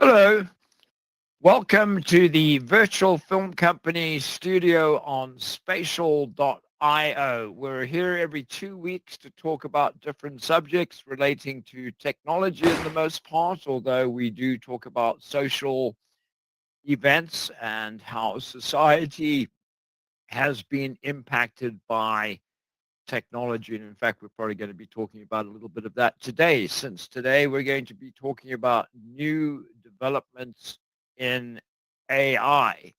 Hello, welcome to the Virtual Film Company studio on spatial.io. We're here every 2 weeks to talk about different subjects relating to technology in the most part, although we do talk about social events and how society has been impacted by technology. And in fact, we're probably going to be talking about a little bit of that today, since today we're going to be talking about new developments in AI.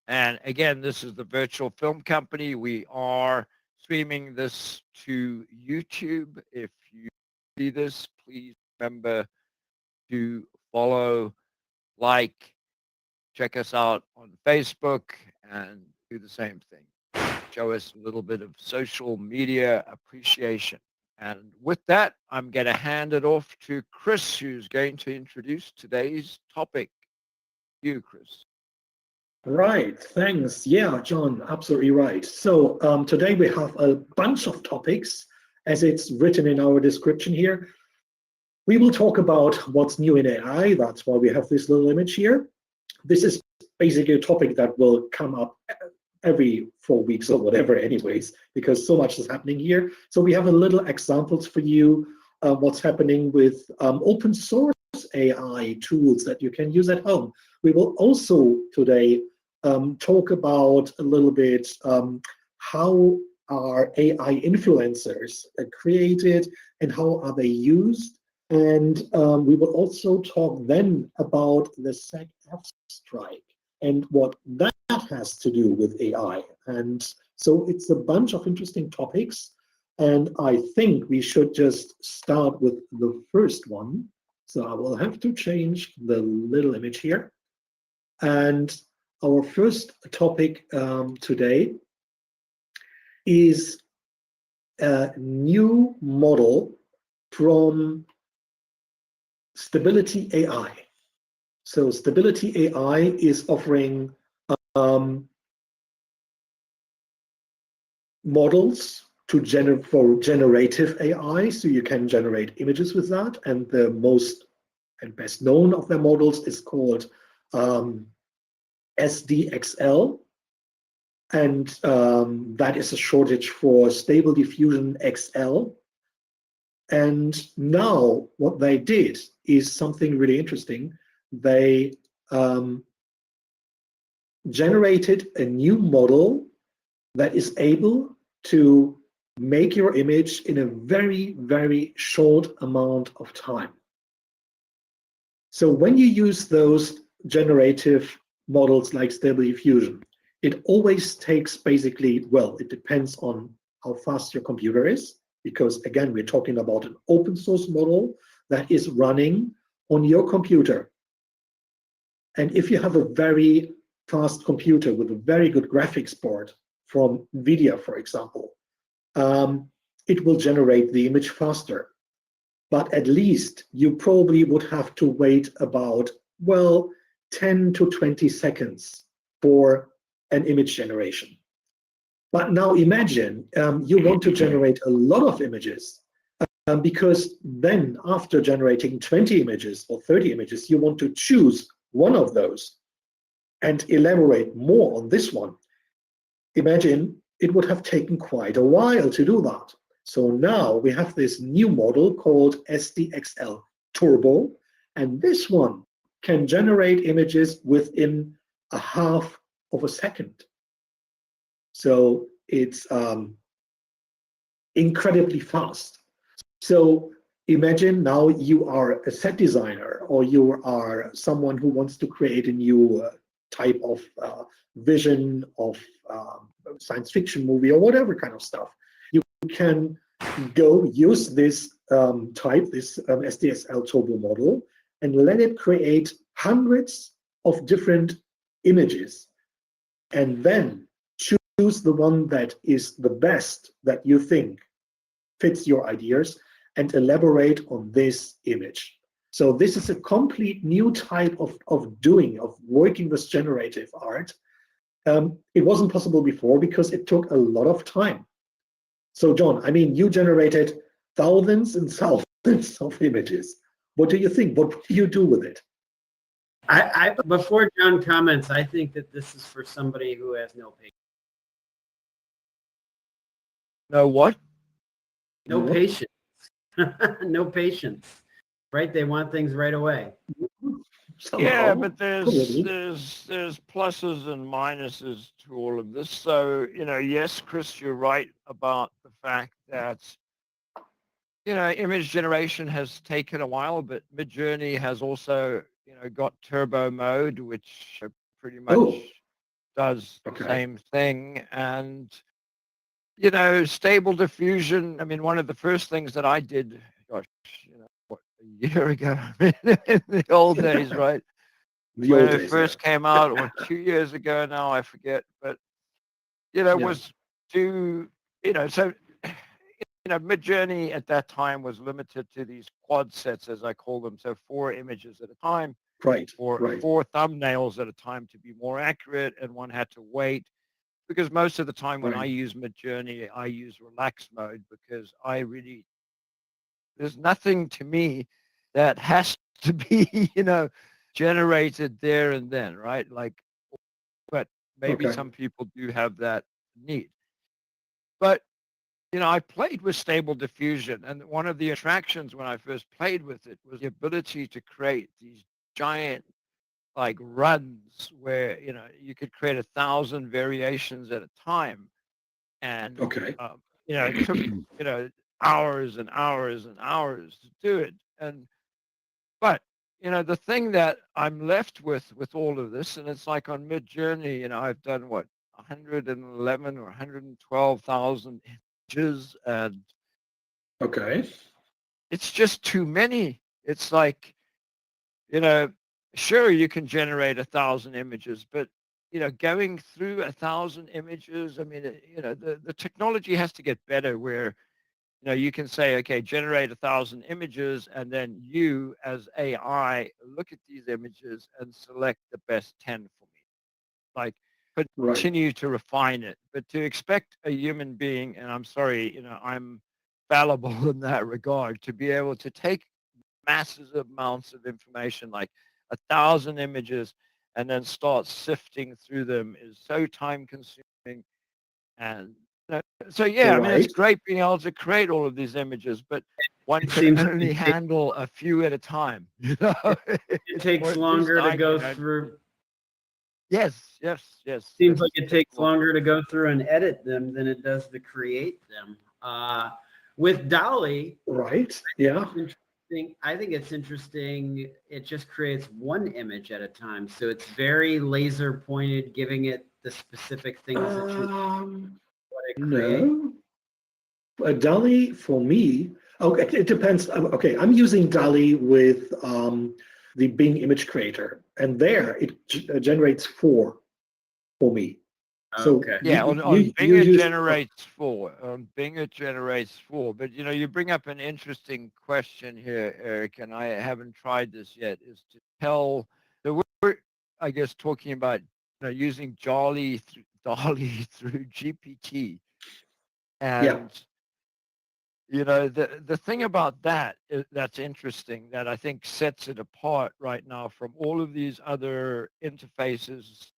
And again, this is the Virtual Film Company. We are streaming this to YouTube. If you see this, please remember to follow, like, check us out on Facebook, and do the same thing. Show us a little bit of social media appreciation. And with that, I'm going to hand it off to Chris, who's going to introduce today's topic. You, Chris. Right, thanks. Yeah, John, absolutely right. So today we have a bunch of topics, as it's written in our description here. We will talk about what's new in AI. That's why we have this little image here. This is basically a topic that will come up every 4 weeks or whatever anyways, because so much is happening here. So we have a little examples for you, what's happening with open source AI tools that you can use at home. We will also today talk about a little bit how are AI influencers created and how are they used. And we will also talk then about the SAGAfra strike and what that has to do with AI. And so it's a bunch of interesting topics. And I think we should just start with the first one. So I will have to change the little image here. And our first topic today is a new model from Stability AI. So Stability AI is offering models for generative AI, so you can generate images with that. And the most and best known of their models is called SDXL, and that is a shortage for Stable Diffusion XL. And now what they did is something really interesting. They generated a new model that is able to make your image in a very, very short amount of time. So when you use those generative models like Stable Diffusion, it always takes basically, well, it depends on how fast your computer is, because again, we're talking about an open source model that is running on your computer. And if you have a very fast computer with a very good graphics board from NVIDIA, for example, it will generate the image faster. But at least you probably would have to wait about, well, 10 to 20 seconds for an image generation. But now imagine you want to generate a lot of images, because then after generating 20 images or 30 images, you want to choose one of those and elaborate more on this one. Imagine it would have taken quite a while to do that. So now we have this new model called SDXL Turbo, and this one can generate images within a half of a second. So it's incredibly fast. So imagine now you are a set designer, or you are someone who wants to create a new type of vision of science fiction movie or whatever kind of stuff. You can go use this this SDXL Turbo model, and let it create hundreds of different images, and then choose the one that is the best that you think fits your ideas and elaborate on this image. So this is a complete new type of working with generative art. It wasn't possible before because it took a lot of time. So John, I mean, you generated thousands and thousands of images. What do you think? What do you do with it? Before John comments, I think that this is for somebody who has no patience. No what? No patience. No patience. Right? They want things right away. Somehow, Yeah, but there's probably. pluses and minuses to all of this. So, yes, Chris, you're right about the fact that, image generation has taken a while, but Midjourney has also, got turbo mode, which pretty much does the Okay. same thing. And, stable diffusion. I mean, one of the first things that I did, gosh, what, a year ago, in the old days, right? The When old it days, first came out, or 2 years ago now, I forget, but yeah. was to, so, Midjourney at that time was limited to these quad sets, as I call them, so 4 images at a time, Right. or Right. 4 thumbnails at a time to be more accurate, and one had to wait, because most of the time when I Right. use Midjourney, I use relax mode, because there's nothing to me that has to be, generated there and then, right? Like, but maybe Okay. some people do have that need. But, I played with Stable Diffusion, and one of the attractions when I first played with it was the ability to create these giant, like, runs where, you could create 1,000 variations at a time. And, Okay. it took, hours and hours and hours to do it. But, the thing that I'm left with all of this, and it's like on Midjourney, I've done what, 111 or 112,000 images, and Okay. it's just too many. It's like, you know, sure, you can generate 1,000 images, but, going through 1,000 images, I mean, the technology has to get better where, you can say, okay, generate 1,000 images, and then you as AI look at these images and select the best 10 for me. Like, Right. continue to refine it. But to expect a human being, and I'm sorry, I'm fallible in that regard, to be able to take massive amounts of information, like 1,000 images, and then start sifting through them is so time consuming. And so, yeah, I mean, it's Right. great being able to create all of these images, but one It can seems like only handle a few at a time. it takes Or at least longer to I go can. through. Yes, yes, yes. Seems Yes, like it it takes takes long. longer to go through and edit them than it does to create them. With Dolly, Right. Yeah. interesting. I think it's interesting. It just creates one image at a time, so it's very laser pointed, giving it the specific things that you want to create. No. DALL-E for me, okay, it depends. Okay, I'm using DALL-E with the Bing image creator, and there it generates 4 for me. So Okay. Yeah, you on you, Bing you it use generates 4. On Bing it generates 4. But you bring up an interesting question here, Eric, and I haven't tried this yet. Is to tell we're, I guess, talking about using Dolly through GPT, yeah. and the thing about that that's interesting, that I think sets it apart right now from all of these other interfaces,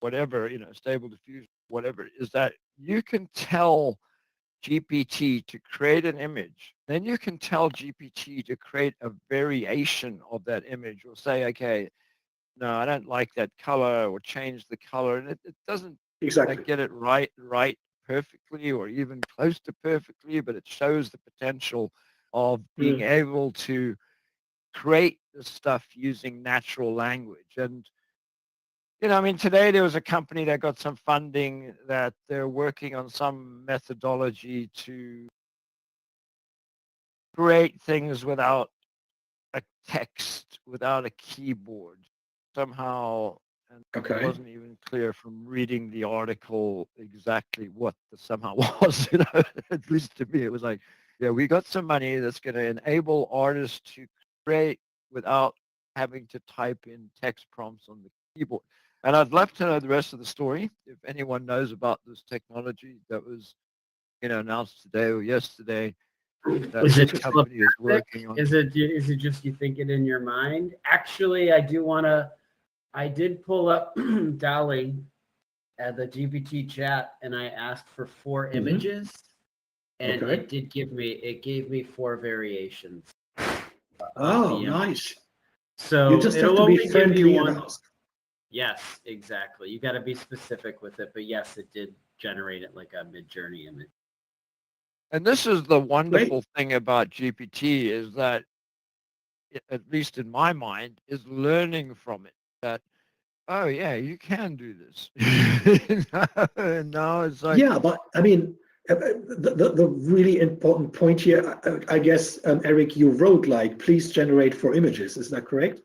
whatever, stable diffusion, whatever, is that you can tell GPT to create an image. Then you can tell GPT to create a variation of that image, or say, okay, no, I don't like that color, or change the color. And it doesn't Exactly. get it right perfectly, or even close to perfectly, but it shows the potential of being Mm. able to create the stuff using natural language. And I mean, today there was a company that got some funding that they're working on some methodology to create things without a text, without a keyboard. Somehow, and it Okay. wasn't even clear from reading the article exactly what the somehow was, at least to me. It was like, yeah, we got some money that's going to enable artists to create without having to type in text prompts on the keyboard. And I'd love to know the rest of the story. If anyone knows about this technology that was, announced today or yesterday, that Is it this just company is telepathic? working on. Is it just you think it in your mind? Actually, I do want to I did pull up DALL-E at the GPT chat, and I asked for 4 images, and Okay. it gave me 4 variations. Oh, nice. So You just have it'll to be only give you friendly and one. ask. Yes, exactly. You got to be specific with it, but yes, it did generate it like a Mid-Journey image. And this is the wonderful thing about GPT is that, at least in my mind, is learning from it. That, oh yeah, you can do this. And now it's like, Yeah, but I mean, the really important point here, I guess, Eric, you wrote like, please generate 4 images. Is that correct?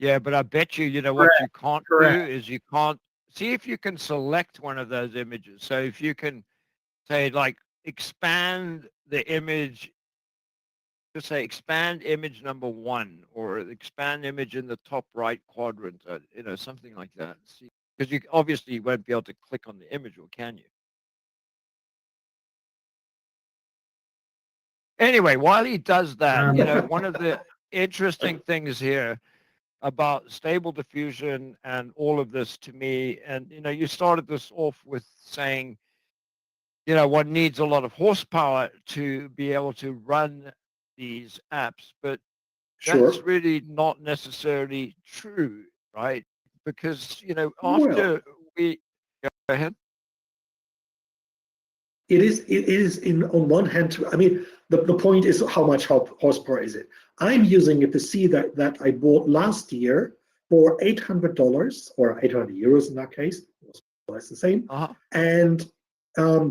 yeah, but I bet you, what you can't do Correct. is you can't see if you can select one of those images. So if you can say like expand the image, just say expand image number 1 or expand image in the top right quadrant, something like that. See, because you obviously won't be able to click on the image, or can you? Anyway, while he does that, one of the interesting things here about stable diffusion and all of this to me, and you started this off with saying, one needs a lot of horsepower to be able to run these apps, but that's Sure. really not necessarily true, right? Because, Well, after we go ahead. it is on one hand, I mean, the point is how much horsepower is it? I'm using a PC that I bought last year for $800 or 800 euros in that case. It's the same. Uh-huh. And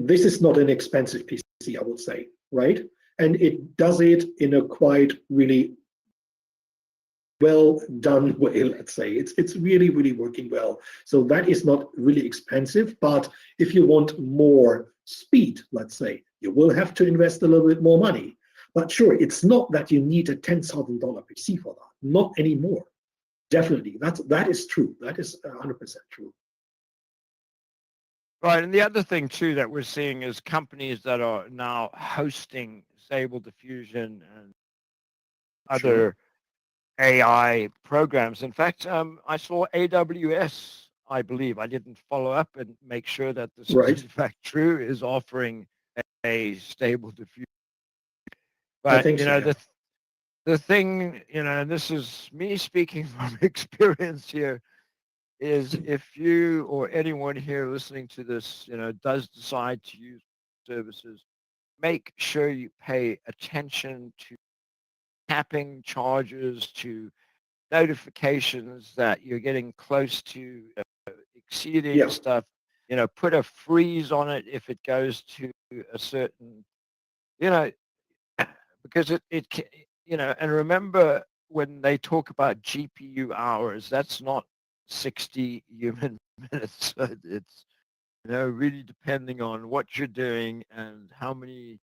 this is not an expensive PC, I would say, right? And it does it in a quite really well done way, let's say. It's really, really working well. So that is not really expensive, but if you want more speed, let's say, you will have to invest a little bit more money. But sure, it's not that you need a $10,000 PC for that. Not anymore. Definitely. That is true. That is 100% true. Right. And the other thing, too, that we're seeing is companies that are now hosting Stable Diffusion and other AI programs. In fact, I saw AWS, I believe, I didn't follow up and make sure that this is in fact true, is offering a Stable Diffusion. I But, think so, yeah. the thing, and this is me speaking from experience here, is if you or anyone here listening to this, does decide to use services, make sure you pay attention to capping charges, to notifications that you're getting close to exceeding stuff. Put a freeze on it if it goes to a certain, because and remember when they talk about GPU hours, that's not 60 human minutes. It's, really depending on what you're doing and how many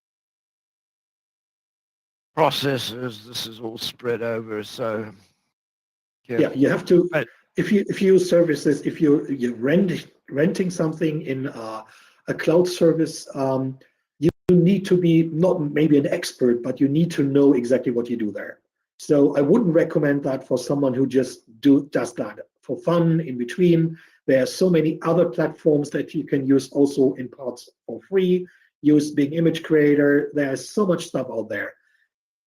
processors this is all spread over. So yeah, you have to, if you use services, if you're renting something in a cloud service, you need to be not maybe an expert, but you need to know exactly what you do there. So I wouldn't recommend that for someone who just does that for fun in between. There are so many other platforms that you can use also in parts for free. Use Big Image Creator. There's so much stuff out there.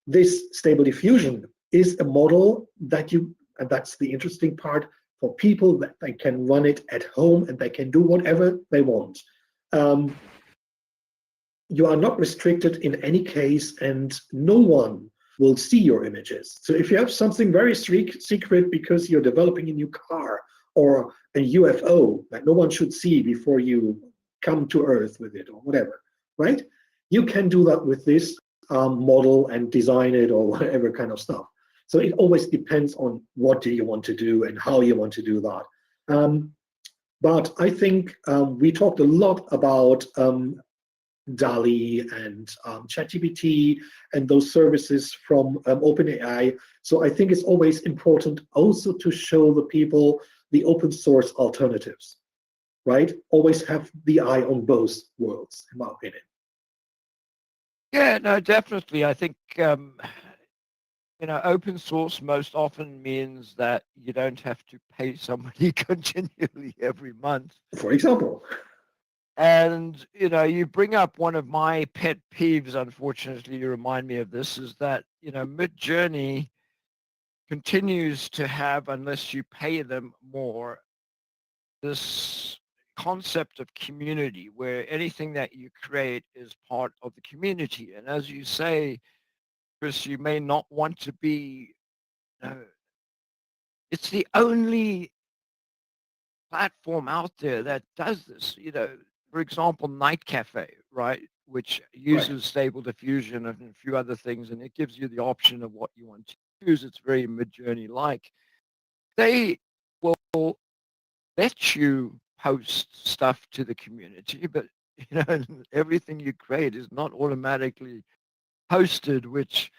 This Stable Diffusion is a model that and that's the interesting part, for people that they can run it at home and they can do whatever they want. You are not restricted in any case, and no one will see your images. So if you have something very secret because you're developing a new car or a UFO that no one should see before you come to Earth with it or whatever, right? You can do that with this model and design it or whatever kind of stuff. So it always depends on what do you want to do and how you want to do that. But I think we talked a lot about DALL-E and ChatGPT and those services from OpenAI. So I think it's always important also to show the people the open source alternatives, right? Always have the eye on both worlds, in my opinion. Yeah, no, definitely. I think open source most often means that you don't have to pay somebody continually every month. For example. And, you bring up one of my pet peeves, unfortunately, you remind me of this, is that, Midjourney continues to have, unless you pay them more, this concept of community where anything that you create is part of the community. And as you say, Chris, you may not want to be, it's the only platform out there that does this. For example, Night Cafe, right, which uses Stable Diffusion and a few other things, and it gives you the option of what you want to use. It's very Midjourney-like. They will let you post stuff to the community, but everything you create is not automatically posted, which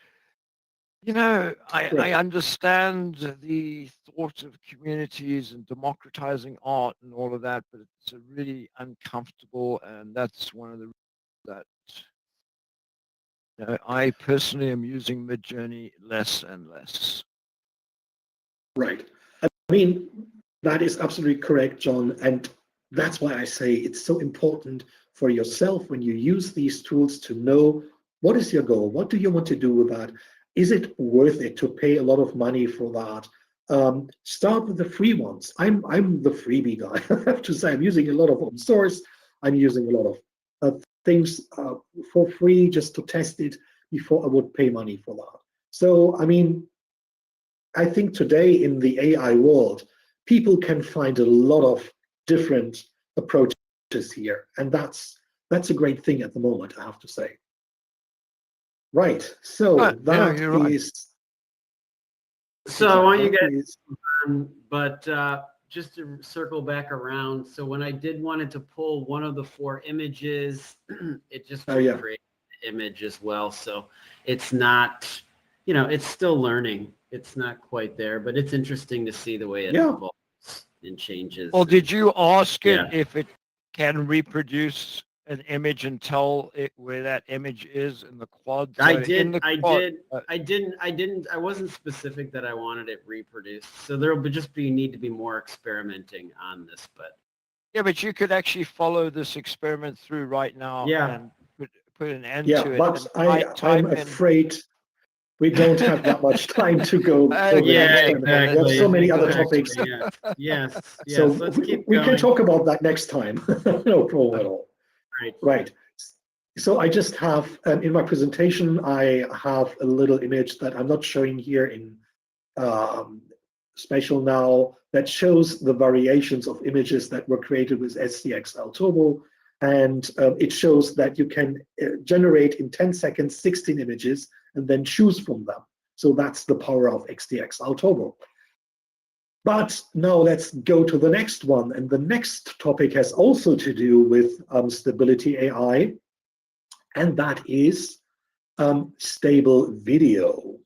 I understand the thought of communities and democratizing art and all of that, but it's a really uncomfortable, and that's one of the reasons that I personally am using Midjourney less and less. Right. I mean, that is absolutely correct, John. And that's why I say it's so important for yourself when you use these tools to know what is your goal? What do you want to do with that? Is it worth it to pay a lot of money for that? Start with the free ones. I'm the freebie guy. I have to say, I'm using a lot of open source. I'm using a lot of things for free just to test it before I would pay money for that. So, I mean, I think today in the AI world, people can find a lot of different approaches here, and that's a great thing at the moment, I have to say. Right. So that is. So I want you guys, but just to circle back around. So when I wanted to pull one of the 4 images, it just recreated the image as well. So it's not, it's still learning. It's not quite there, but it's interesting to see the way it evolves and changes. Well, did you ask it if it can reproduce an image and tell it where that image is in the quad? So I didn't. I wasn't specific that I wanted it reproduced. So there will just need to be more experimenting on this, but. Yeah, but you could actually follow this experiment through right now and put an end to it. But I'm afraid we don't have that much time to go. Exactly. We have so many other topics. Yes. So let's keep we going. can talk about that next time. No problem at all. Right. So I just have, in my presentation, I have a little image that I'm not showing here in spatial now that shows the variations of images that were created with SCXL Turbo. And it shows that you can generate in 10 seconds 16 images and then choose from them. So that's the power of XDXL Turbo. But now let's go to the next one. And the next topic has also to do with stability AI, and that is stable video.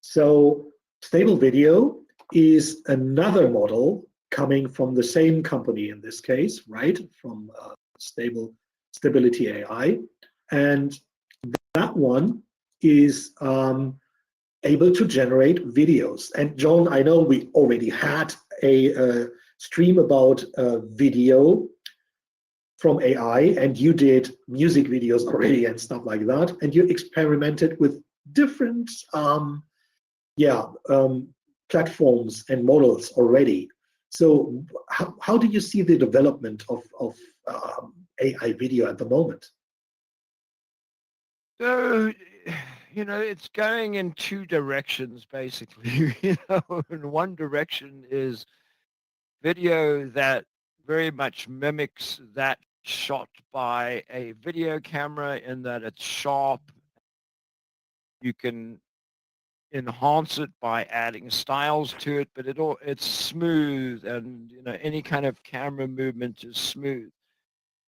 So stable video is another model coming from the same company in this case, right? From stability AI. And that one is able to generate videos. And John, I know we already had a stream about video from AI, and you did music videos already and stuff like that, and you experimented with different platforms and models already. So how do you see the development of AI video at the moment? So, it's going in 2 directions, basically. In one direction is video that very much mimics that shot by a video camera in that it's sharp. You can enhance it by adding styles to it, but it's smooth, and any kind of camera movement is smooth.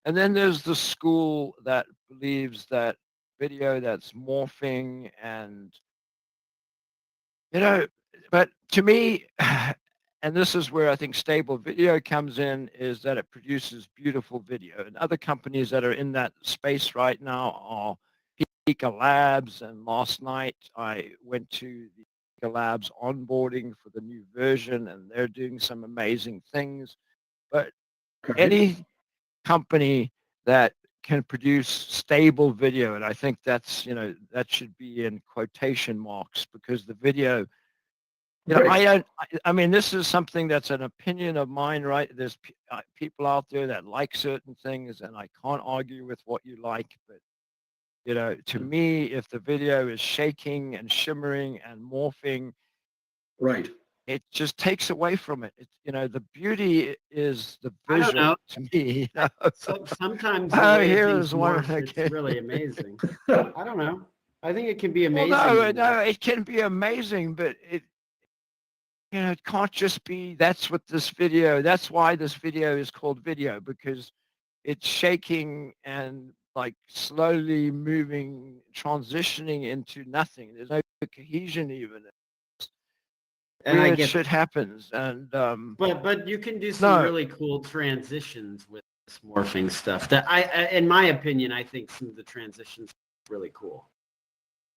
And then there's the school that believes that video that's morphing and, but to me, and this is where I think stable video comes in, is that it produces beautiful video. And other companies that are in that space right now are Pika Labs. And last night I went to the Labs onboarding for the new version, and they're doing some amazing things. But Okay. any company that can produce stable video, and I think that's, that should be in quotation marks, because the video, Great. I mean, this is something that's an opinion of mine, right? There's people out there that like certain things, and I can't argue with what you like, but to me, if the video is shaking and shimmering and morphing, Right. it just takes away from it. The beauty is the I don't know. visual to me. Sometimes the Oh, way here's things one. morph, it's Okay. really amazing. I don't know. I think it can be Well, amazing. no, it can be amazing, but it can't just be, that's why this video is called video, because it's shaking and like slowly moving, transitioning into nothing. There's no cohesion even. And I Weird get, shit happens. And but you can do some no, really cool transitions with this morphing stuff. That in my opinion, I think some of the transitions are really cool.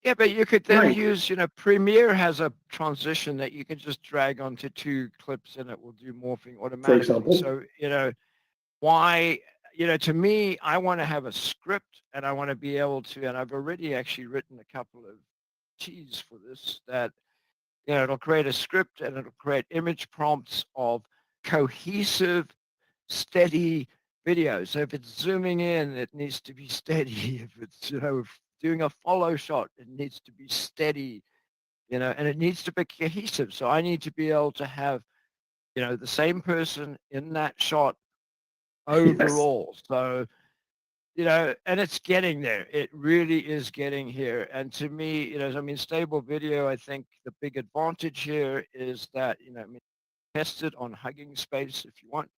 yeah, but you could then Right. use, Premiere has a transition that you can just drag onto 2 clips and it will do morphing automatically. example. So, why, to me, I want to have a script, and I want to be able to, and I've already actually written a couple of keys for this, that, it'll create a script and it'll create image prompts of cohesive, steady video. So if it's zooming in, it needs to be steady. If it's, doing a follow shot, it needs to be steady, and it needs to be cohesive. So I need to be able to have, the same person in that shot overall. Yes. So, and it's getting there. It really is getting here. And to me, stable video, I think the big advantage here is that, test it on Hugging Space if you want.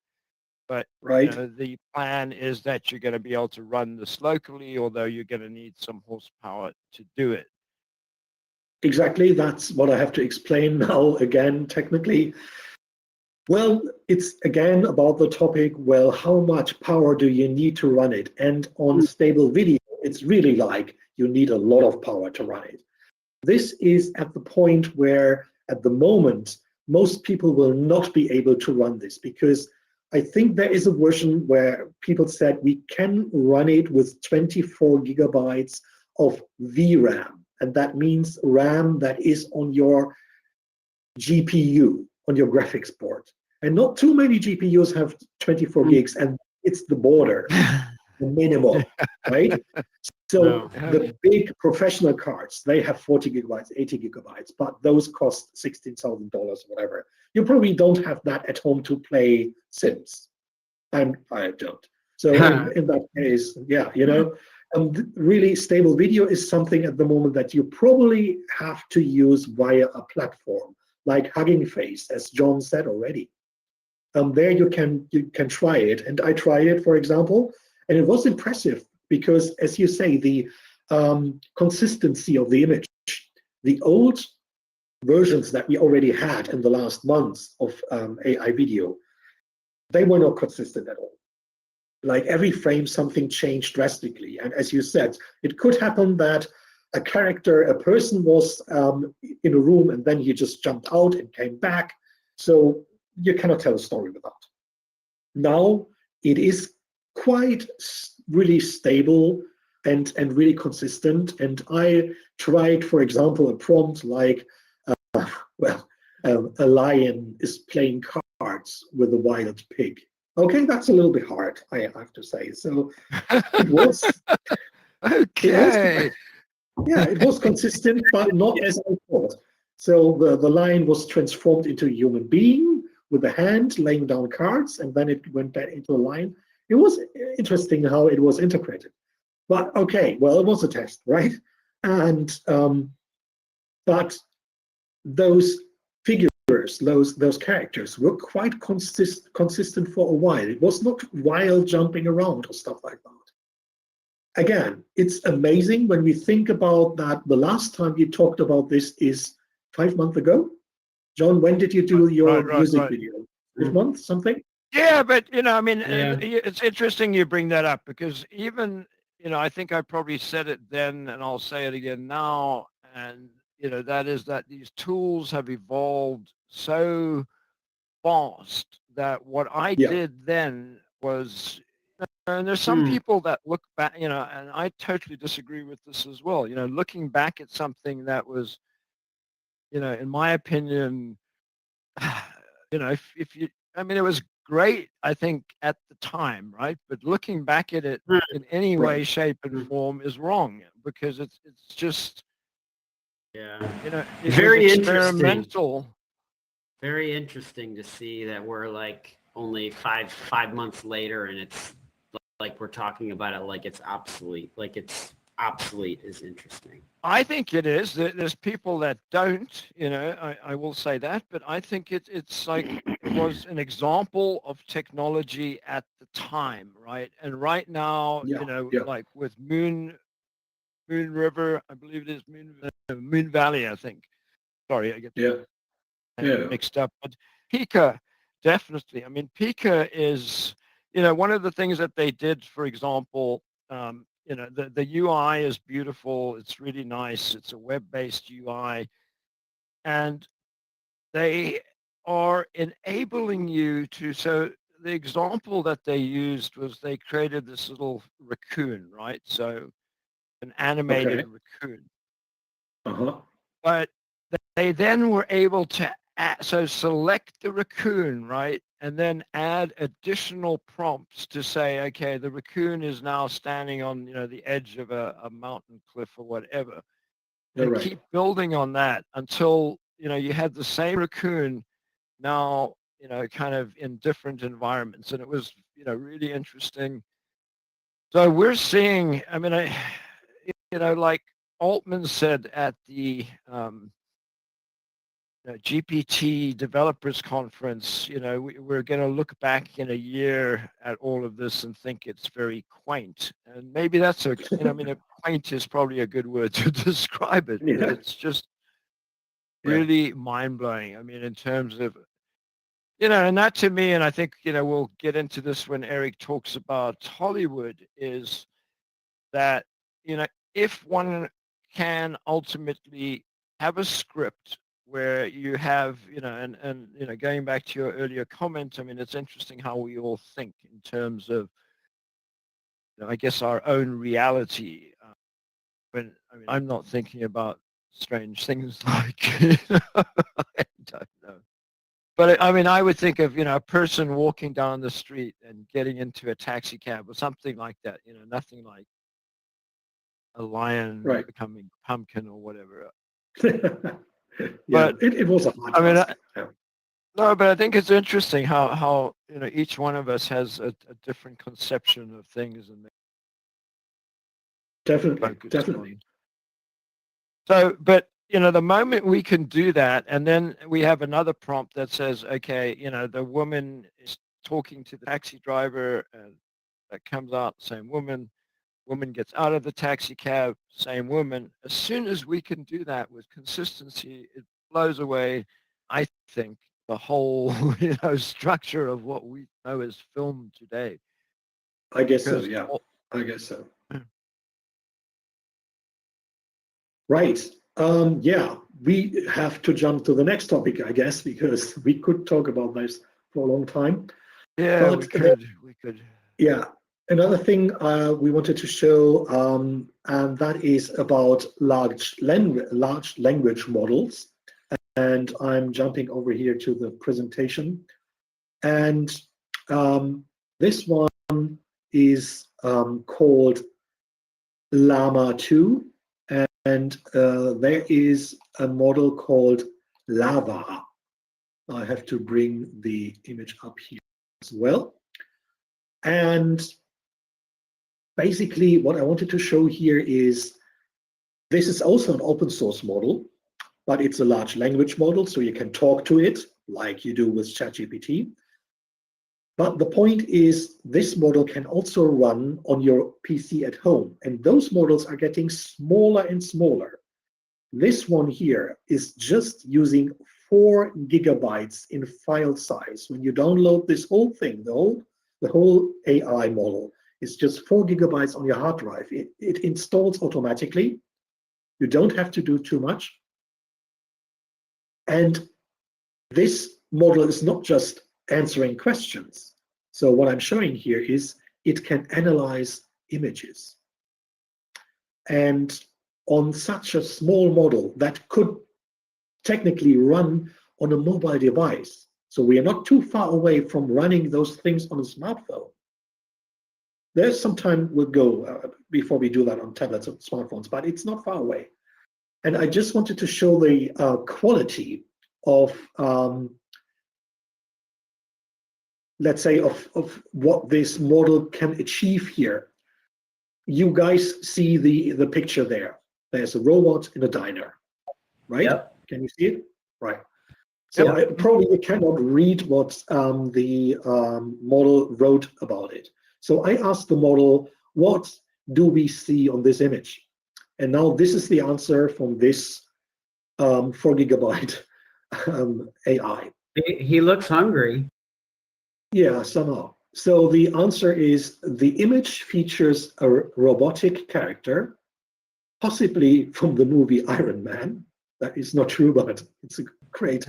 But Right. the plan is that you're going to be able to run this locally, although you're going to need some horsepower to do it. Exactly. That's what I have to explain now again, technically. Well, it's again about the topic, well, how much power do you need to run it? And on stable video, it's really like you need a lot of power to run it. This is at the point where, at the moment, most people will not be able to run this, because I think there is a version where people said we can run it with 24 gigabytes of VRAM. And that means RAM that is on your GPU, on your graphics board. And not too many GPUs have 24 gigs, and it's the border, the minimum, right? So the big professional cards, they have 40 gigabytes, 80 gigabytes, but those cost $16,000, whatever. You probably don't have that at home to play Sims. I don't. So in that case, yeah, really stable video is something at the moment that you probably have to use via a platform like Hugging Face, as John said already. There you can try it, and I tried it, for example, and it was impressive because, as you say, the consistency of the image, the old versions that we already had in the last months of AI video, they were not consistent at all. Like every frame, something changed drastically, and as you said, it could happen that a person was in a room and then he just jumped out and came back. So you cannot tell a story with that. Now it is quite really stable and really consistent. And I tried, for example, a prompt like, a lion is playing cards with a wild pig. Okay, that's a little bit hard, I have to say. So it was okay. It was consistent, but not as I thought. So the lion was transformed into a human being with a hand laying down cards, and then it went back into a lion. It was interesting how it was integrated. But okay, well, it was a test, right? And but those figures, those characters were quite consistent for a while. It was not wild jumping around or stuff like that. Again, it's amazing when we think about that. The last time you talked about this is 5 months ago. John, when did you do your music video? 5 months, something? Yeah, but it's interesting you bring that up, because even I think I probably said it then, and I'll say it again now. And that is that these tools have evolved so fast that what I Yeah. did then was, and there's some people that look back, and I totally disagree with this as well. Looking back at something that was, in my opinion, if you, I mean, it was great, I think, at the time, right? But looking back at it in any way, Right. shape, and form is wrong because it's just, Yeah. it was Very interesting. experimental. Very interesting to see that we're like only five months later, and it's like we're talking about it like it's obsolete. Like it's obsolete is interesting. I think it is. There's people that don't, I will say that, but I think it's like it was an example of technology at the time, right? And right now, Yeah. Yeah. like with Moon River, I believe it is Moon Valley, I think. Sorry, I get Yeah. Yeah. mixed up. But Pika, definitely. I mean, Pika is, one of the things that they did, for example, the UI is beautiful. It's really nice. It's a web-based UI. And they are enabling you to, so the example that they used was they created this little raccoon, right? So an animated Okay. raccoon. Uh-huh. But they then were able to so select the raccoon, right? And then add additional prompts to say, okay, the raccoon is now standing on, the edge of a mountain cliff or whatever. You're And right. keep building on that until, you had the same raccoon now, kind of in different environments. And it was, really interesting. So we're seeing, I mean, like Altman said at the GPT developers conference, we're going to look back in a year at all of this and think it's very quaint. And maybe that's I mean, quaint is probably a good word to describe it, but Yeah. it's just Yeah. really mind blowing. I mean, in terms of, and that to me, and I think, we'll get into this when Eric talks about Hollywood, is that, if one can ultimately have a script where you have, and going back to your earlier comment, I mean, it's interesting how we all think in terms of, I guess our own reality. When I mean, I'm not thinking about strange things like, I don't know. But I mean, I would think of, a person walking down the street and getting into a taxi cab or something like that, nothing like a lion Right. becoming pumpkin or whatever. Yeah. But It was a hard I mean, task. Yeah. no, but I think it's interesting how each one of us has a different conception of things and they Definitely. focus Definitely. on. So, but the moment we can do that, and then we have another prompt that says, okay, the woman is talking to the taxi driver, and that comes out, same woman. Woman gets out of the taxi cab, same woman. As soon as we can do that with consistency, it blows away, I think, the whole structure of what we know as film today. I guess so. Because Yeah. I guess so. Right. Yeah, we have to jump to the next topic, I guess, because we could talk about this for a long time. yeah, But we could. yeah, another thing we wanted to show, and that is about large language models. And I'm jumping over here to the presentation. And this one is called Llama 2. And there is a model called Llava. I have to bring the image up here as well. And basically what I wanted to show here is this is also an open source model, but it's a large language model, so you can talk to it like you do with ChatGPT. But the point is this model can also run on your PC at home, and those models are getting smaller and smaller. This one here is just using 4 gigabytes in file size. When you download this whole thing, the whole AI model is just 4 gigabytes on your hard drive. It installs automatically. You don't have to do too much. And this model is not just answering questions. So what I'm showing here is it can analyze images. And on such a small model that could technically run on a mobile device, so we are not too far away from running those things on a smartphone. There's some time we'll go before we do that on tablets and smartphones, but it's not far away. And I just wanted to show the quality of, let's say, of what this model can achieve here. You guys see the picture there. There's a robot in a diner, right? Yep. Can you see it? Right. So yep. Probably you cannot read what the model wrote about it. So I asked the model, what do we see on this image? And now this is the answer from this 4 gigabyte AI. He looks hungry. Yeah, somehow. So the answer is the image features a robotic character, possibly from the movie Iron Man. That is not true, but it's a great,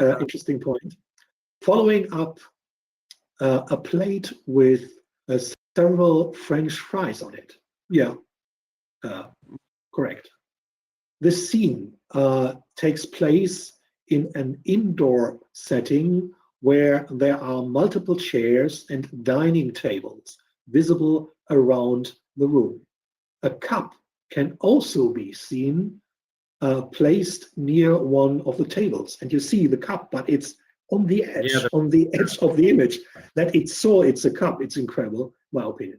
interesting point. Following up a plate with several French fries on it. Yeah, correct. This scene takes place in an indoor setting where there are multiple chairs and dining tables visible around the room. A cup can also be seen placed near one of the tables, and you see the cup, but it's on the edge, of the image. That it saw it's a cup. It's incredible, my opinion.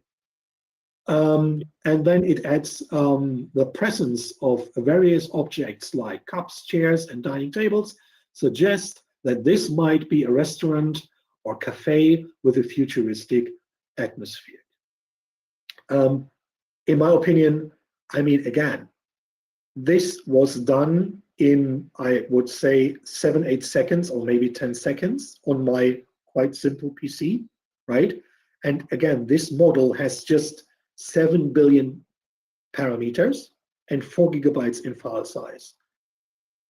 And then it adds the presence of various objects like cups, chairs, and dining tables suggest that this might be a restaurant or cafe with a futuristic atmosphere. In my opinion, I mean, again, this was done in, I would say, 7-8 seconds or maybe 10 seconds on my quite simple PC, right? And again, this model has just 7 billion parameters and 4 gigabytes in file size.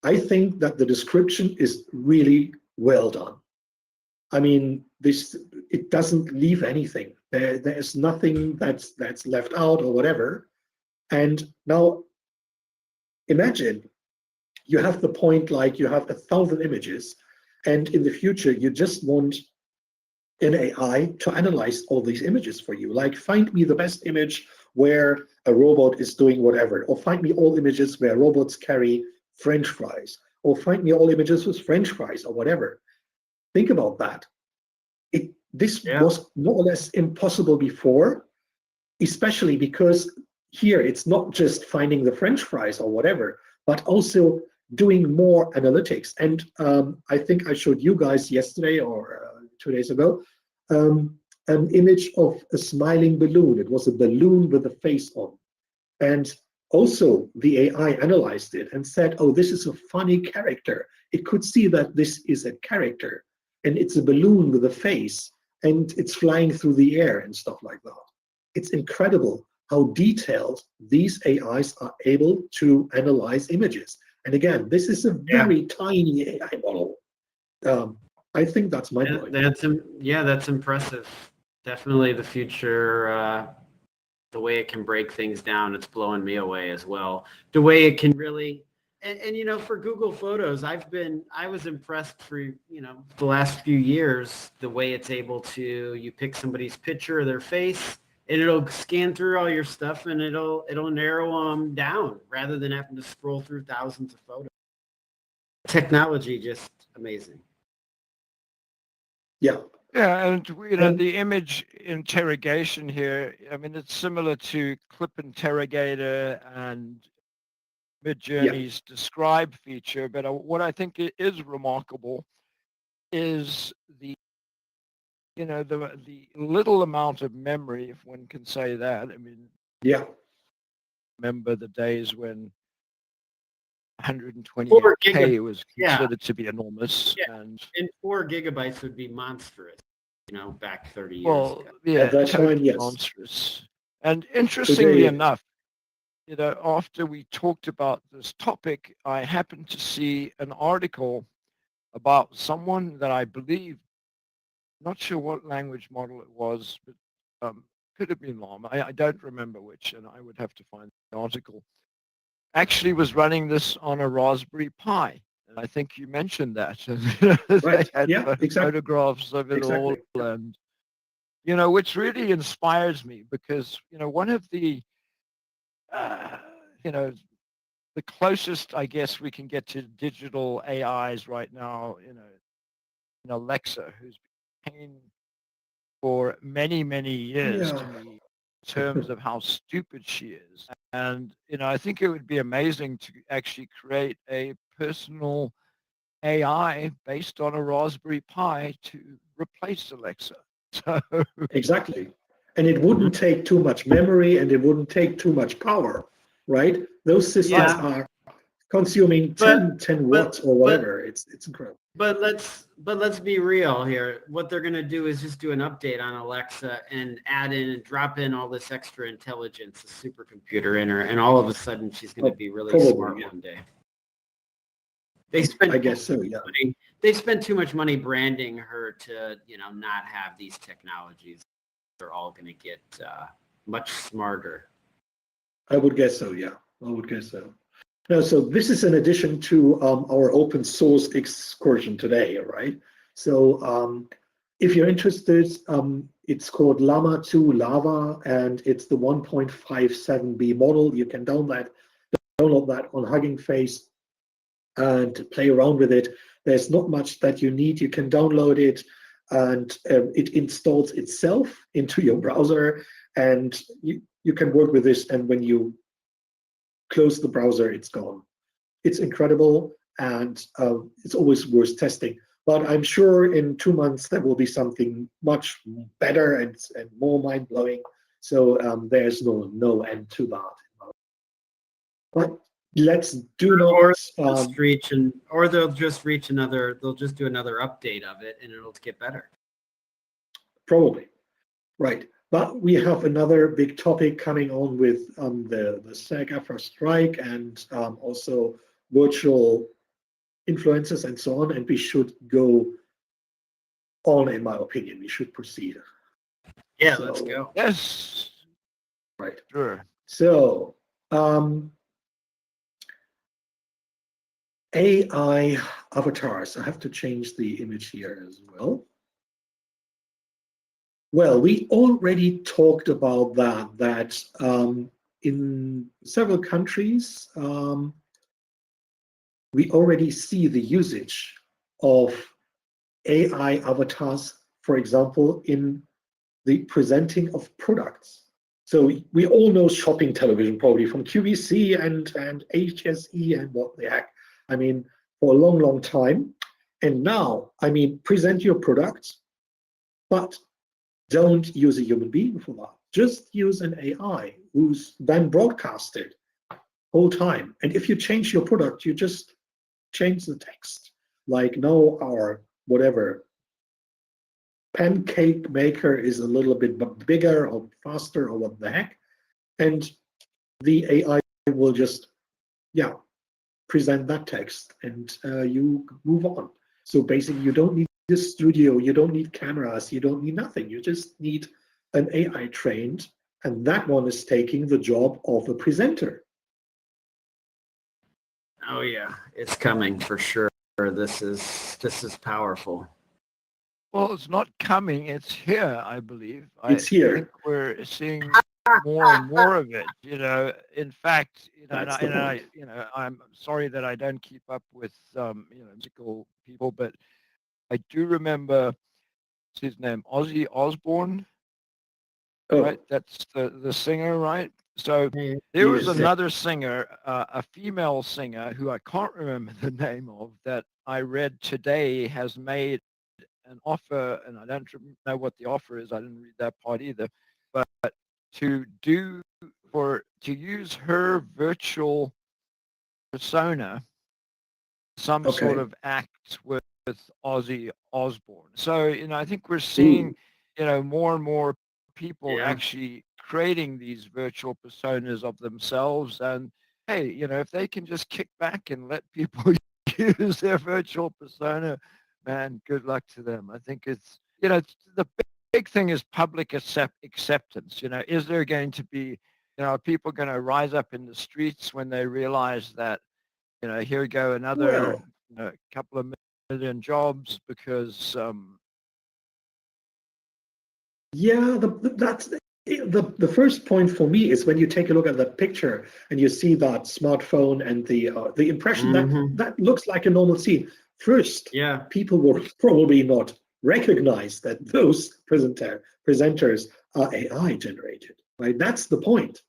I think that the description is really well done. I mean, it doesn't leave anything. There's nothing that's left out or whatever. And now imagine you have the point like you have 1,000 images, and in the future you just want an AI to analyze all these images for you. Like, find me the best image where a robot is doing whatever, or find me all images where robots carry French fries, or find me all images with French fries, or whatever. Think about that. This was more or less impossible before, especially because here it's not just finding the French fries or whatever, but also doing more analytics. And I think I showed you guys yesterday or 2 days ago an image of a smiling balloon. It was a balloon with a face on. And also the AI analyzed it and said, oh, this is a funny character. It could see that this is a character and it's a balloon with a face and it's flying through the air and stuff like that. It's incredible how detailed these AIs are able to analyze images. And again, this is a very tiny AI model. I think that's my point. That's impressive. Definitely the future, the way it can break things down, it's blowing me away as well. The way it can really, and you know, for Google Photos, I was impressed for, you know, the last few years, the way it's able to, you pick somebody's picture of their face, and it'll scan through all your stuff and it'll narrow them down rather than having to scroll through thousands of photos. Technology, just amazing. Yeah. Yeah, and you know, the image interrogation here, I mean, it's similar to Clip Interrogator and Midjourney's Describe feature, but what I think is remarkable is the little amount of memory, if one can say that. I mean, remember the days when 128K was considered to be enormous. And 4 gigabytes would be monstrous, you know, back 30 years ago. Yeah, that's totally monstrous. And interestingly enough, you know, after we talked about this topic, I happened to see an article about someone that I believe, not sure what language model it was, but could have been Llama. I don't remember which, and I would have to find the article. Actually was running this on a Raspberry Pi. And I think you mentioned that. Right. They had Yeah, exactly. photographs of it all. And, which really inspires me because, one of the, you know, the closest, I guess, we can get to digital AIs right now, in Alexa, who's been for many, many years Yeah. to me in terms of how stupid she is. And, I think it would be amazing to actually create a personal AI based on a Raspberry Pi to replace Alexa. So, Exactly. And it wouldn't take too much memory and it wouldn't take too much power, right? Those systems Yeah, are consuming but 10 but watts or but whatever. It's incredible. let's be real here. What they're going to do is just do an update on Alexa and add in and drop in all this extra intelligence, a supercomputer in her, and all of a sudden she's going to Oh, be really probably, smart yeah. one day. They spent I guess so, yeah. money. They spent too much money branding her to, not have these technologies. They're all going to get much smarter. I would guess so, yeah. I would guess so. No, so this is in addition to our open source excursion today, right? So if you're interested, it's called Llama 2 Lava, and it's the 1.57b model. You can download that on Hugging Face and play around with it. There's not much that you need. You can download it, and it installs itself into your browser, and you can work with this. And when you close the browser, it's gone. It's incredible, and it's always worth testing. But I'm sure in 2 months there will be something much better and more mind blowing. So there's no end to that. But let's do Or not. they'll just reach another. They'll just do another update of it, and it'll get better. Probably, right. But we have another big topic coming on with the SAGAfra strike and also virtual influences and so on. And we should go on, in my opinion. We should proceed. Yeah, let's go. yes, Right. sure. So AI avatars. I have to change the image here as well. Well, we already talked about that in several countries, we already see the usage of AI avatars, for example, in the presenting of products. So we all know shopping television probably from QVC and HSE and what the heck. I mean, for a long, long time. And now, I mean, present your products, but don't use a human being for that. Just use an AI who's then broadcasted whole time. And if you change your product, you just change the text. Like, no, our whatever pancake maker is a little bit bigger or faster or what the heck. And the AI will just, yeah, present that text and you move on. So basically, you don't need a studio, you don't need cameras, you don't need nothing. You just need an AI trained, and that one is taking the job of a presenter. Oh yeah, it's coming for sure. This is powerful. Well, it's not coming, it's here, I believe. It's I here. think we're seeing more and more of it. In fact, That's the point. I'm sorry that I don't keep up with musical people, but I do remember what's his name, Ozzy Osbourne, right? Oh, That's the singer, right? So He there was is another singer, a female singer who I can't remember the name of, that I read today has made an offer, and I don't know what the offer is. I didn't read that part either, but to use her virtual persona, some sort okay. of act with Ozzy Osbourne. So, I think we're seeing, Ooh, more and more people Yeah. actually creating these virtual personas of themselves. And hey, if they can just kick back and let people use their virtual persona, man, good luck to them. I think it's, the big thing is public acceptance. Is there going to be, are people going to rise up in the streets when they realize that, here we go, another Well, couple of million jobs because, yeah, that's the first point for me is when you take a look at that picture and you see that smartphone and the impression that Mhm. that looks like a normal scene. First, Yeah. people will probably not recognize that those presenters are AI generated, right? That's the point,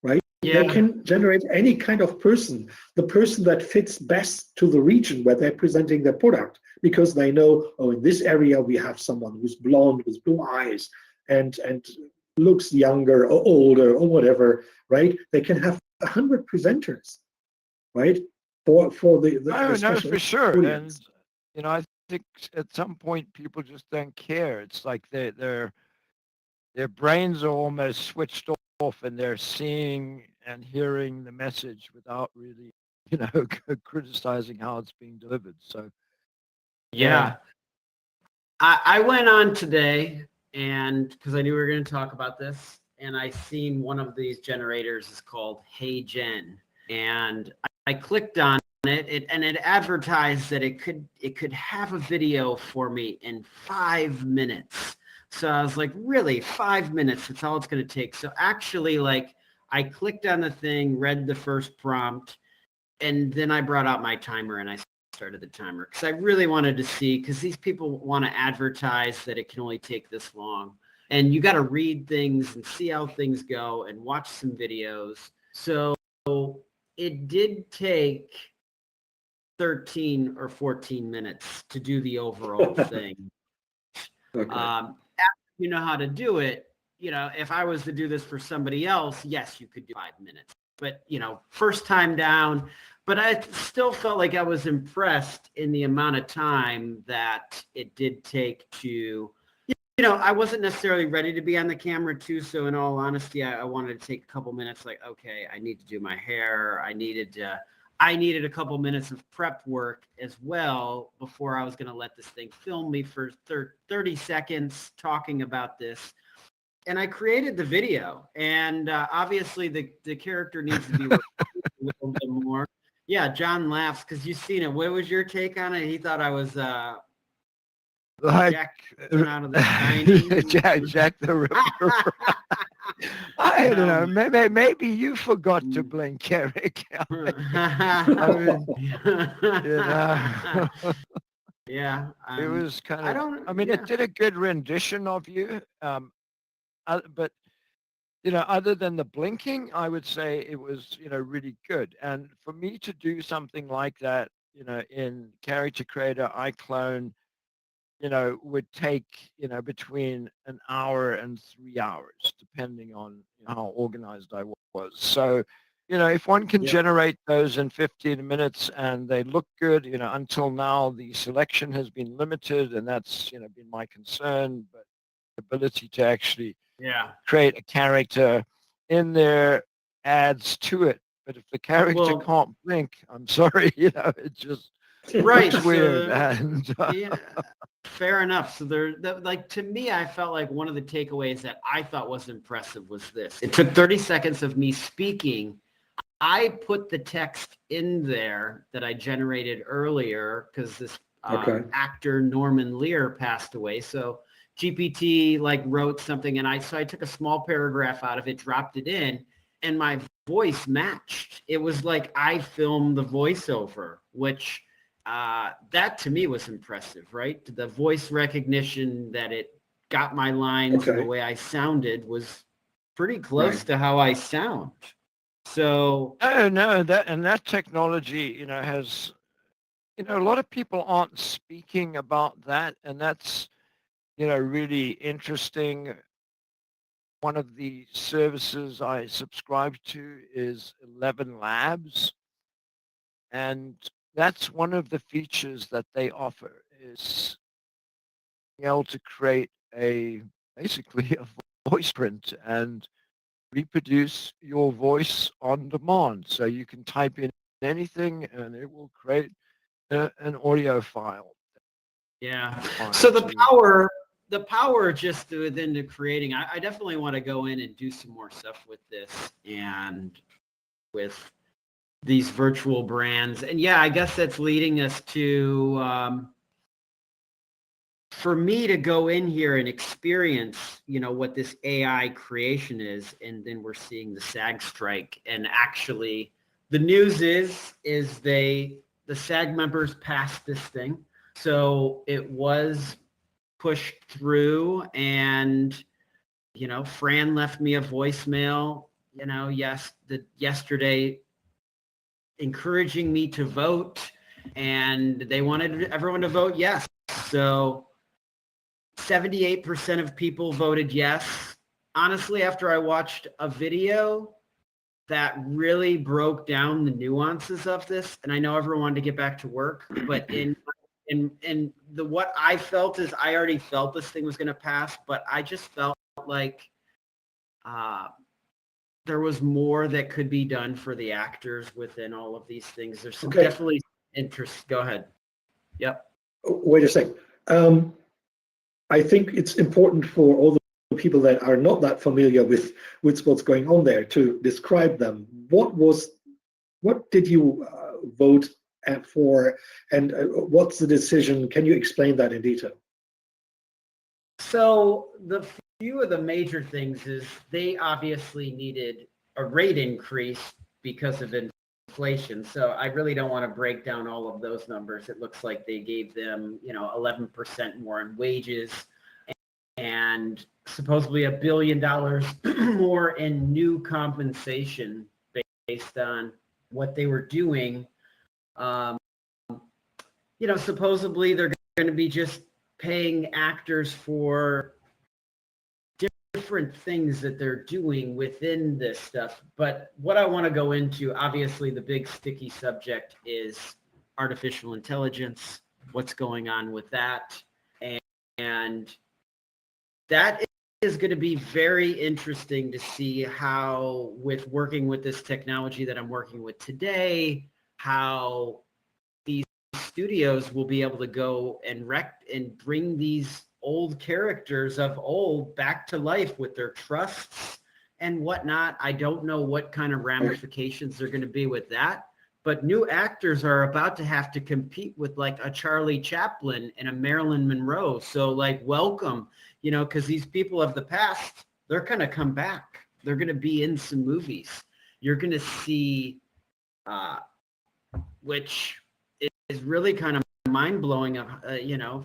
right? They Yeah. can generate any kind of person, the person that fits best to the region where they're presenting their product, because they know, oh, in this area we have someone who's blonde with blue eyes and looks younger or older or whatever, right? They can have 100 presenters, right? For the no, special for sure. And, audience. I think at some point people just don't care. It's like their brains are almost switched off and they're seeing and hearing the message without really, criticizing how it's being delivered. So, yeah. Yeah. I went on today and because I knew we were going to talk about this, and I seen one of these generators is called Hey Gen, and I clicked on it, and it advertised that it could have a video for me in 5 minutes. So I was like, really, 5 minutes? That's all it's going to take. So actually, like, I clicked on the thing, read the first prompt, and then I brought out my timer and I started the timer because I really wanted to see, because these people want to advertise that it can only take this long. And you got to read things and see how things go and watch some videos. So it did take 13 or 14 minutes to do the overall thing. Okay. After you know how to do it, if I was to do this for somebody else, yes, you could do 5 minutes. But, first time down, but I still felt like I was impressed in the amount of time that it did take to, I wasn't necessarily ready to be on the camera too. So in all honesty, I wanted to take a couple minutes, like, okay, I need to do my hair. I needed a couple minutes of prep work as well before I was going to let this thing film me for 30 seconds talking about this. And I created the video, and obviously the character needs to be worked a little bit more. Yeah, John laughs because you've seen it. What was your take on it? He thought I was Like Jackson out of The Shining. Jack the Ripper. I don't know. Maybe you forgot to blink, Eric. I mean, Yeah. it was kind of. Yeah. It did a good rendition of you. But other than the blinking, I would say it was really good. And for me to do something like that, in Character Creator, iClone, would take, between an hour and 3 hours, depending on how organized I was. So, if one can Yeah. generate those in 15 minutes and they look good, until now the selection has been limited, and that's, been my concern, but the ability to actually create a character in there adds to it. But if the character can't blink, I'm sorry, it just right. looks weird. So, And yeah. Fair enough. So like, to me, I felt like one of the takeaways that I thought was impressive was this. It took 30 seconds of me speaking. I put the text in there that I generated earlier because this actor Norman Lear passed away. So GPT wrote something, and I took a small paragraph out of it, dropped it in, and my voice matched. It was like I filmed the voiceover, which that to me was impressive, right? The voice recognition that it got my lines and the way I sounded was pretty close to how I sound. So no, that technology, has, a lot of people aren't speaking about that, and that's, really interesting. One of the services I subscribe to is 11 Labs, and that's one of the features that they offer is being able to create basically a voice print and reproduce your voice on demand. So you can type in anything and it will create an audio file. Yeah. Fine, So the too. power just within the creating, I definitely want to go in and do some more stuff with this and with these virtual brands. And yeah, I guess that's leading us to, for me to go in here and experience, what this AI creation is. And then we're seeing the SAG strike. And actually the news is the SAG members passed this thing. So it was pushed through, and Fran left me a voicemail yesterday encouraging me to vote, and they wanted everyone to vote yes. So 78% of people voted yes. Honestly, after I watched a video that really broke down the nuances of this, and I know everyone wanted to get back to work, but what I felt is I already felt this thing was going to pass, but I just felt like there was more that could be done for the actors within all of these things. There's some definitely interest. Go ahead. Yep. Wait a second. I think it's important for all the people that are not that familiar with what's going on there to describe them. What did you vote for, and what's the decision? Can you explain that in detail? So the few of the major things is they obviously needed a rate increase because of inflation. So I really don't want to break down all of those numbers. It looks like they gave them, 11% more in wages and supposedly $1 billion more in new compensation based on what they were doing. Supposedly they're going to be just paying actors for different things that they're doing within this stuff. But what I want to go into, obviously the big sticky subject is artificial intelligence, what's going on with that. And that is going to be very interesting to see how, with working with this technology that I'm working with today, how these studios will be able to go and bring these old characters of old back to life with their trusts and whatnot. I don't know what kind of ramifications are going to be with that, but new actors are about to have to compete with like a Charlie Chaplin and a Marilyn Monroe. So like, welcome, because these people of the past, they're going to come back. They're going to be in some movies. You're going to see, which is really kind of mind-blowing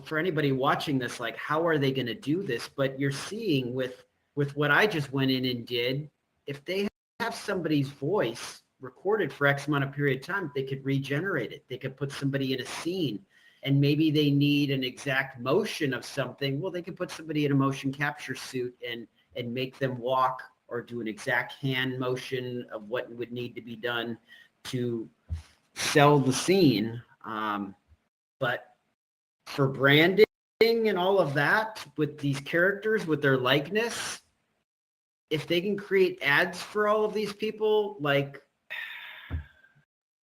for anybody watching this, like, how are they going to do this? But you're seeing with what I just went in and did, if they have somebody's voice recorded for X amount of period of time, they could regenerate it. They could put somebody in a scene, and maybe they need an exact motion of something. Well, they could put somebody in a motion capture suit and make them walk or do an exact hand motion of what would need to be done to sell the scene. But for branding and all of that with these characters, with their likeness, if they can create ads for all of these people, like,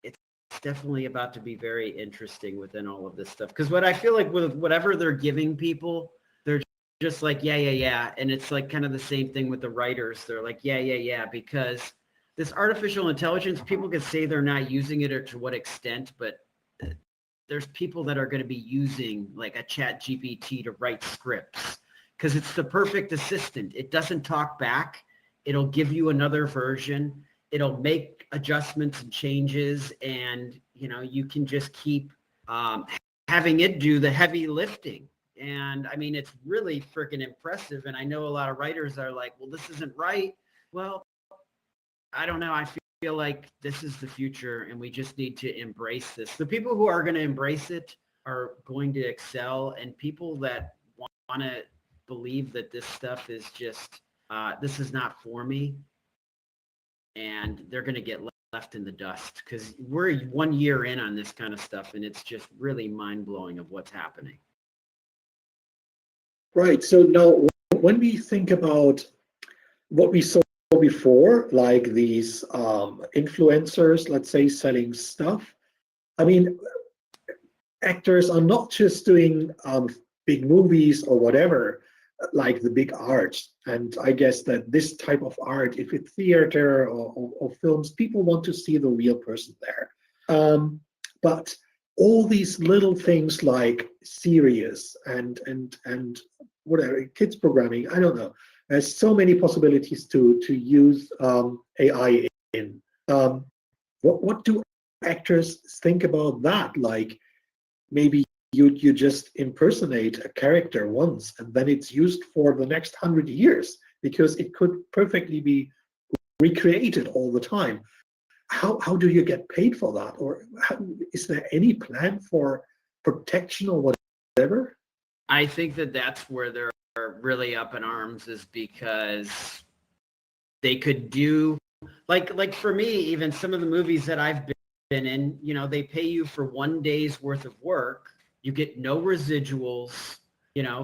it's definitely about to be very interesting within all of this stuff. Because what I feel like with whatever they're giving people, they're just like, yeah. And it's like kind of the same thing with the writers. They're like, yeah, because this artificial intelligence, people can say they're not using it or to what extent, but there's people that are going to be using like a chat GPT to write scripts because it's the perfect assistant. It doesn't talk back. It'll give you another version. It'll make adjustments and changes, and you can just keep having it do the heavy lifting. And I mean, it's really freaking impressive. And I know a lot of writers are like, well, this isn't right. Well, I don't know. I feel like this is the future, and we just need to embrace this. The people who are going to embrace it are going to excel, and people that want to believe that this stuff is just, this is not for me, and they're going to get left in the dust, because we're 1 year in on this kind of stuff, and it's just really mind-blowing of what's happening. Right. So now when we think about what we saw before, like these influencers, let's say, selling stuff, I mean, actors are not just doing big movies or whatever, like the big art. And I guess that this type of art, if it's theater or films, people want to see the real person there. But all these little things like series and whatever, kids programming, I don't know. There's so many possibilities to use AI in. What do actors think about that? Like maybe you just impersonate a character once and then it's used for the next 100 years because it could perfectly be recreated all the time. How do you get paid for that? Or is there any plan for protection or whatever? I think that that's where they're really up in arms, is because they could do like for me, even some of the movies that I've been in, they pay you for 1 day's worth of work. You get no residuals,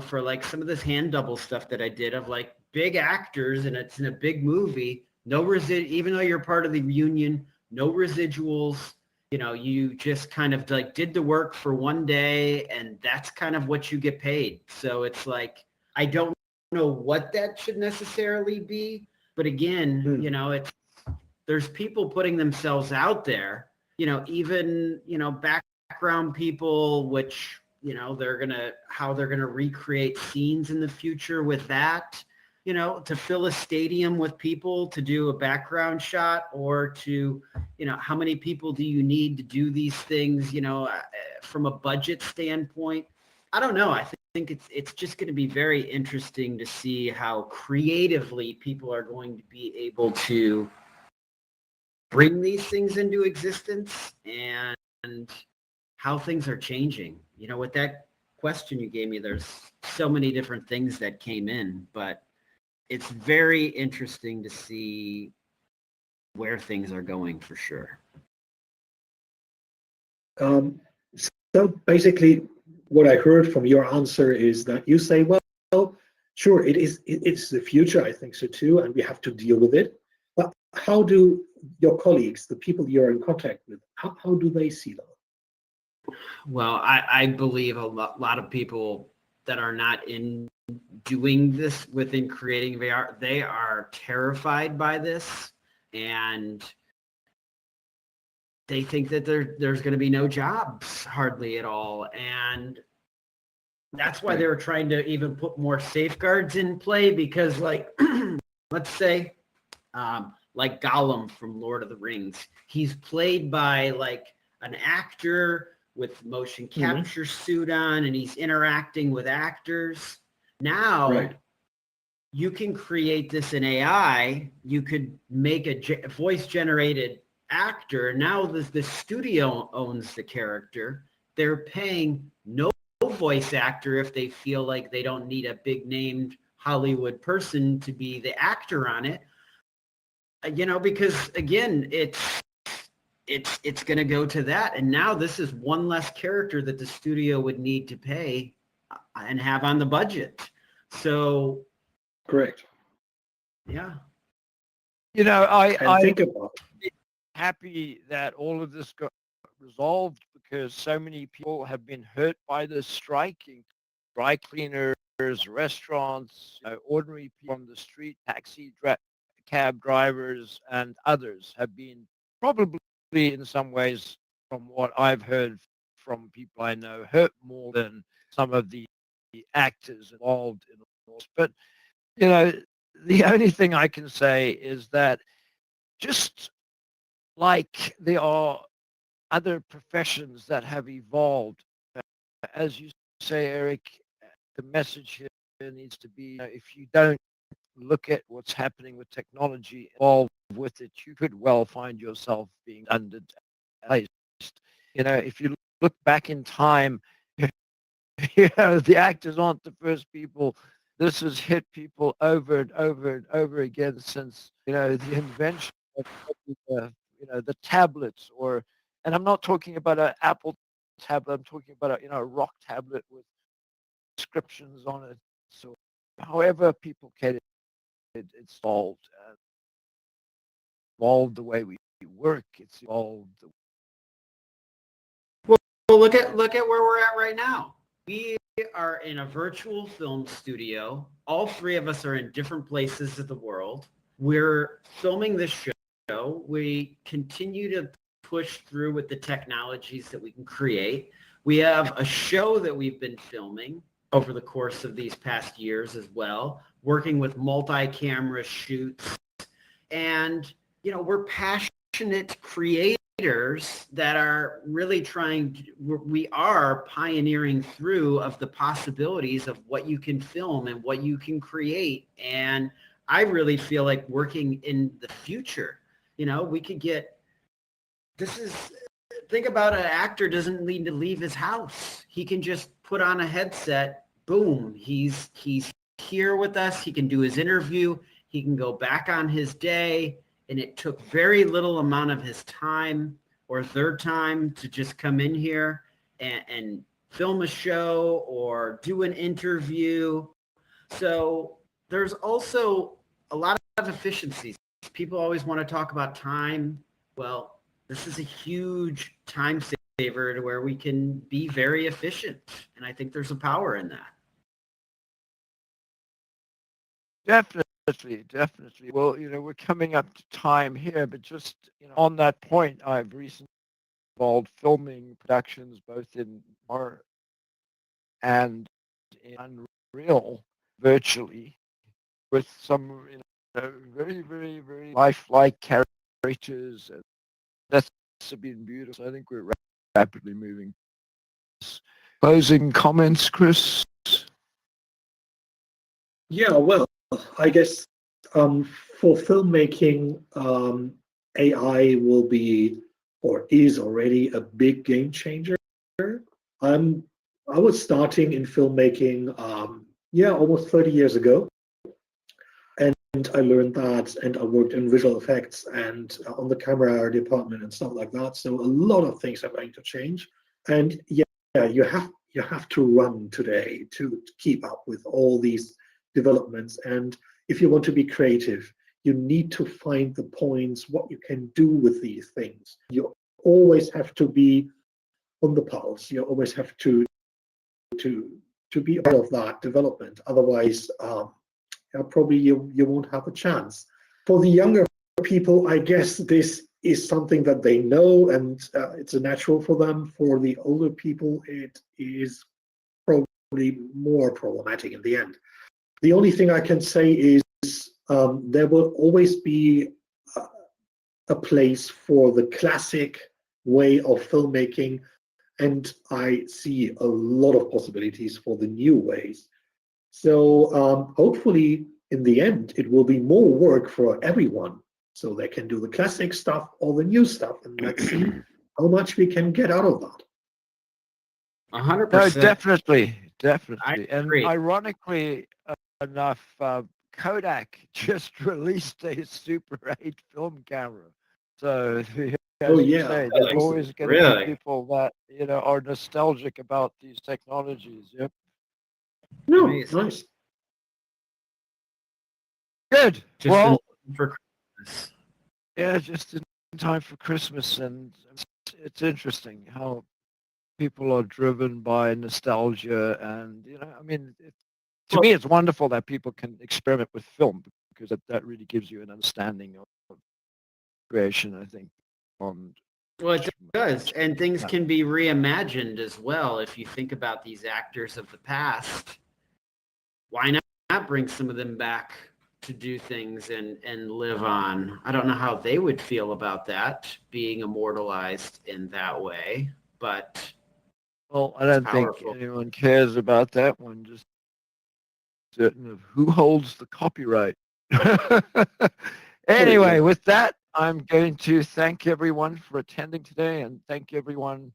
for like some of this hand double stuff that I did of like big actors, and it's in a big movie. No even though you're part of the union, no residuals. You just kind of like did the work for 1 day, and that's kind of what you get paid. So it's like, I don't know what that should necessarily be, but again, there's people putting themselves out there, even, background people, which, how they're going to recreate scenes in the future with that, to fill a stadium with people to do a background shot, or to, how many people do you need to do these things, from a budget standpoint? I don't know. I think it's just going to be very interesting to see how creatively people are going to be able to bring these things into existence, and how things are changing. With that question you gave me, there's so many different things that came in, but it's very interesting to see where things are going for sure. So basically, what I heard from your answer is that you say, well, sure, it's the future. I think so too, and we have to deal with it. But how do your colleagues, the people you're in contact with, how do they see that? Well, I believe a lot of people that are not in doing this within creating VR, they are terrified by this, and they think that there's going to be no jobs hardly at all. And that's why they were trying to even put more safeguards in play, because like, let's say, like Gollum from Lord of the Rings, he's played by like an actor with motion capture suit on, and he's interacting with actors. Now, you can create this in AI. You could make a voice generated actor. Now the studio owns the character. They're paying no voice actor if they feel like they don't need a big named Hollywood person to be the actor on it. Because again, it's going to go to that. And now this is one less character that the studio would need to pay and have on the budget. So, correct. Yeah. I'm think about happy that all of this got resolved, because so many people have been hurt by this strike, dry cleaners, restaurants, ordinary people on the street, cab drivers, and others have been probably in some ways, from what I've heard from people I know, hurt more than some of the actors involved in this. But, the only thing I can say is that, just like there are other professions that have evolved, as you say, Eric, the message here needs to be, if you don't look at what's happening with technology, involved with it, you could well find yourself being underplaced. If you look back in time, the actors aren't the first people. This has hit people over and over and over again since, the invention of the tablets, and I'm not talking about an Apple tablet. I'm talking about a rock tablet with inscriptions on it. So however people get it's evolved the way we work. It's evolved. look at where we're at right now. We are in a virtual film studio. All three of us are in different places of the world. We're filming this show. We continue to push through with the technologies that we can create. We have a show that we've been filming over the course of these past years as well, working with multi-camera shoots. And, we're passionate creators that are really we are pioneering through of the possibilities of what you can film and what you can create. And I really feel like working in the future, we could think about an actor doesn't need to leave his house. He can just put on a headset, boom, he's here with us. He can do his interview. He can go back on his day. And it took very little amount of his time or their time to just come in here and film a show or do an interview. So there's also a lot of efficiencies. People always want to talk about time. Well, this is a huge time saver to where we can be very efficient. And I think there's a power in that. Definitely. Well, we're coming up to time here, but just on that point, I've recently involved filming productions both in R and in Unreal virtually with some very, very, very lifelike characters, and that's been beautiful. So I think we're rapidly moving. Closing comments, Chris? Yeah, well, I guess for filmmaking, AI will be or is already a big game changer. I was starting in filmmaking, almost 30 years ago, and I learned that, and I worked in visual effects and on the camera department and stuff like that. So a lot of things are going to change, and you have to run today to keep up with all these developments. And if you want to be creative, you need to find the points, what you can do with these things. You always have to be on the pulse. You always have to be part of that development. Otherwise, probably you won't have a chance. For the younger people, I guess this is something that they know, and it's a natural for them. For the older people, it is probably more problematic in the end. The only thing I can say is there will always be a place for the classic way of filmmaking, and I see a lot of possibilities for the new ways. So hopefully, in the end, it will be more work for everyone, so they can do the classic stuff or the new stuff, and let's see how much we can get out of that. 100%. No, definitely. And agree. ironically enough, Kodak just released a Super 8 film camera. So, as you say, there's always going to be people that are nostalgic about these technologies. Yep. No, nice. Good. Just for Christmas. Yeah, just in time for Christmas, and it's interesting how people are driven by nostalgia, and to me, it's wonderful that people can experiment with film, because that really gives you an understanding of creation, I think. Well, it does, and things can be reimagined as well. If you think about these actors of the past, why not bring some of them back to do things and live on? I don't know how they would feel about that, being immortalized in that way, but well, I don't think anyone cares about that one. Just certain of who holds the copyright. Anyway, with that, I'm going to thank everyone for attending today, and thank everyone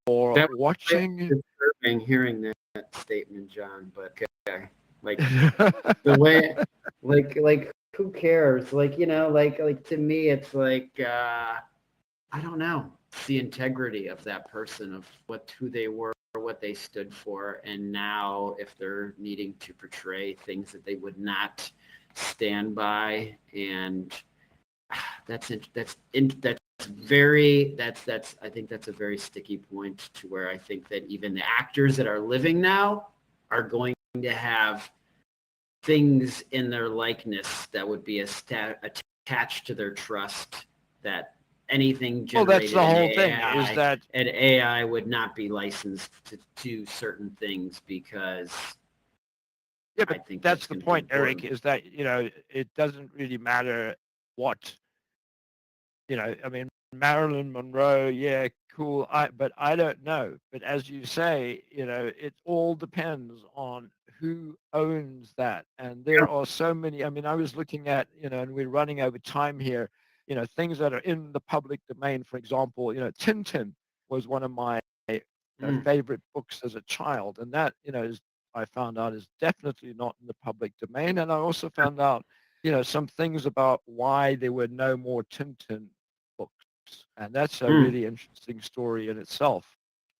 for watching. Disturbing hearing that statement, John, but okay. Like the way, like who cares? Like to me, it's like I don't know. It's the integrity of that person, of who they were, what they stood for, and now if they're needing to portray things that they would not stand by, and that's I think that's a very sticky point to where I think that even the actors that are living now are going to have things in their likeness that would be attached to their trust, that anything Well, that's generated the in whole thing, is AI that and AI would not be licensed to certain things, because yeah, I but think that's that's the going to be point, important. Eric, is that, you know, it doesn't really matter what, you know, I mean, Marilyn Monroe, yeah, cool. But I don't know. But as you say, you know, it all depends on who owns that. And there are so many, I mean, I was looking at, you know, and we're running over time here, you know, things that are in the public domain. For example, you know, Tintin was one of my favorite books as a child. And that, you know, is, I found out, is definitely not in the public domain. And I also found out, you know, some things about why there were no more Tintin books. And that's a really interesting story in itself.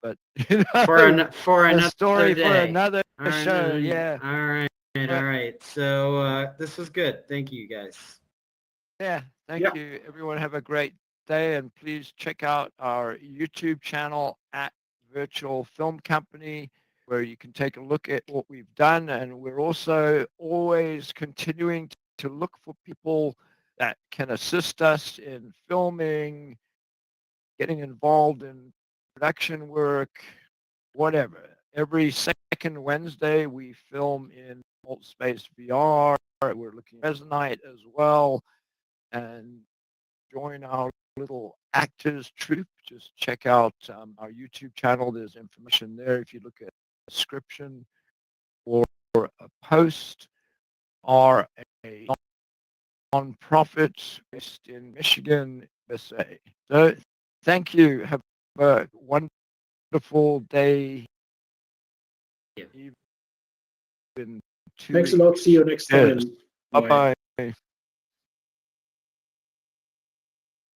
But, you know, For a another story for day. another show. Yeah. All right. All right. So this was good. Thank you, guys. Yeah. Thank you. Everyone have a great day. And please check out our YouTube channel at Virtual Film Company, where you can take a look at what we've done. And we're also always continuing to look for people that can assist us in filming, getting involved in production work, whatever. Every second Wednesday, we film in Space VR. We're looking at Resonite as well. And join our little actors troupe. Just check out our YouTube channel. There's information there if you look at the description, or a post, or a non-profit based in Michigan, USA. So thank you. Have a wonderful day. Even Thanks a lot. See you next time. Bye-bye.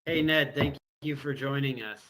Hey, Ned, thank you for joining us.